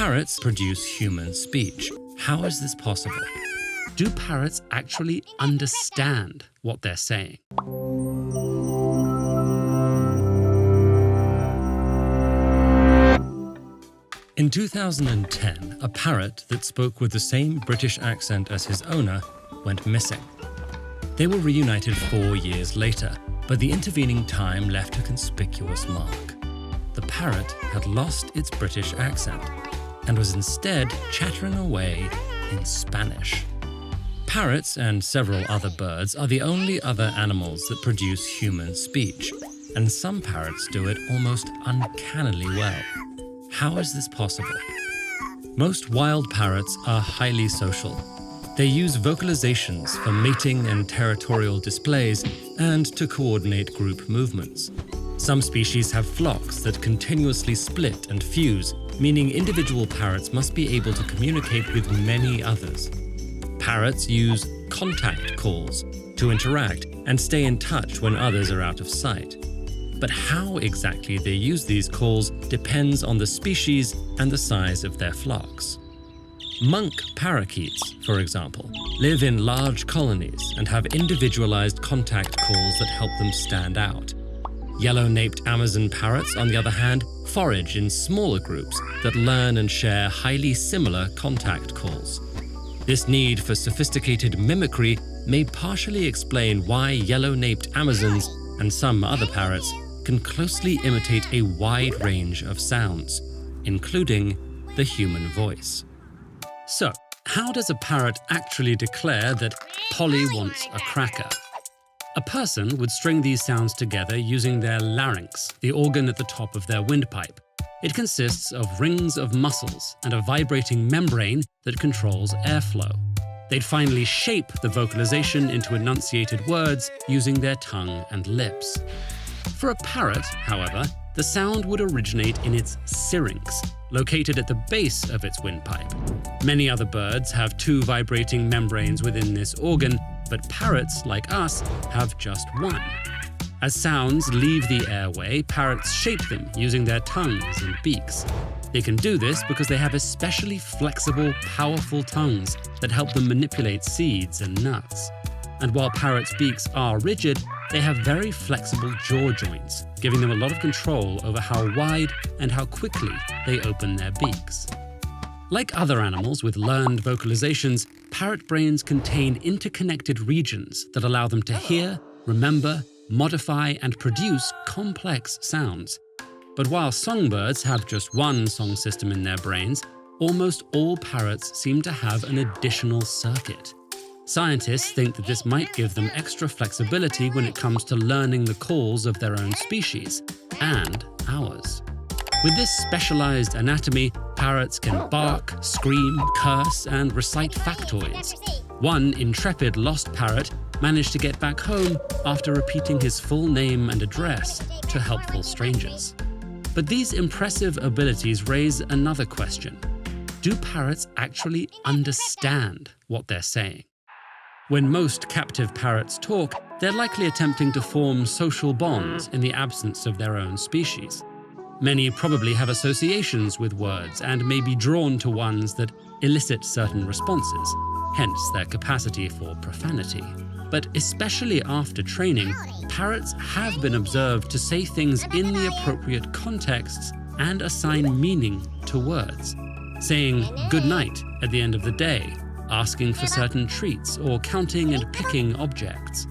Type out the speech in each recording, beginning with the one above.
Parrots produce human speech. How is this possible? Do parrots actually understand what they're saying? In 2010, a parrot that spoke with the same British accent as his owner went missing. They were reunited 4 years later, but the intervening time left a conspicuous mark. The parrot had lost its British accent and was instead chattering away in Spanish. Parrots and several other birds are the only other animals that produce human speech, and some parrots do it almost uncannily well. How is this possible? Most wild parrots are highly social. They use vocalizations for mating and territorial displays and to coordinate group movements. Some species have flocks that continuously split and fuse, meaning individual parrots must be able to communicate with many others. Parrots use contact calls to interact and stay in touch when others are out of sight. But how exactly they use these calls depends on the species and the size of their flocks. Monk parakeets, for example, live in large colonies and have individualized contact calls that help them stand out. Yellow-naped Amazon parrots, on the other hand, forage in smaller groups that learn and share highly similar contact calls. This need for sophisticated mimicry may partially explain why yellow-naped Amazons and some other parrots can closely imitate a wide range of sounds, including the human voice. So, how does a parrot actually declare that Polly wants a cracker? A person would string these sounds together using their larynx, the organ at the top of their windpipe. It consists of rings of muscles and a vibrating membrane that controls airflow. They'd finally shape the vocalization into enunciated words using their tongue and lips. For a parrot, however, the sound would originate in its syrinx, located at the base of its windpipe. Many other birds have 2 vibrating membranes within this organ, but parrots, like us, have just one. As sounds leave the airway, parrots shape them using their tongues and beaks. They can do this because they have especially flexible, powerful tongues that help them manipulate seeds and nuts. And while parrots' beaks are rigid, they have very flexible jaw joints, giving them a lot of control over how wide and how quickly they open their beaks. Like other animals with learned vocalizations, parrot brains contain interconnected regions that allow them to hear, remember, modify, and produce complex sounds. But while songbirds have just one song system in their brains, almost all parrots seem to have an additional circuit. Scientists think that this might give them extra flexibility when it comes to learning the calls of their own species, and ours. With this specialized anatomy, parrots can bark, scream, curse, and recite factoids. One intrepid lost parrot managed to get back home after repeating his full name and address to helpful strangers. But these impressive abilities raise another question. Do parrots actually understand what they're saying? When most captive parrots talk, they're likely attempting to form social bonds in the absence of their own species. Many probably have associations with words and may be drawn to ones that elicit certain responses, hence their capacity for profanity. But especially after training, parrots have been observed to say things in the appropriate contexts and assign meaning to words, saying good night at the end of the day, asking for certain treats, or counting and picking objects.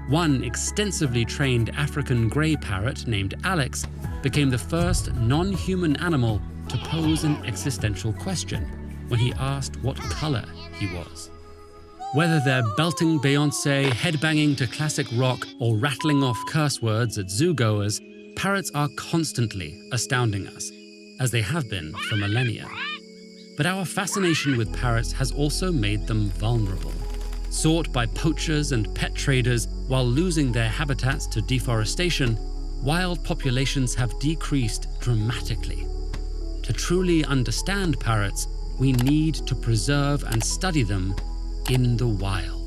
One extensively trained African grey parrot named Alex became the first non-human animal to pose an existential question when he asked what color he was. Whether they're belting Beyoncé, headbanging to classic rock, or rattling off curse words at zoo-goers, parrots are constantly astounding us, as they have been for millennia. But our fascination with parrots has also made them vulnerable. Sought by poachers and pet traders while losing their habitats to deforestation, wild populations have decreased dramatically. To truly understand parrots, we need to preserve and study them in the wild.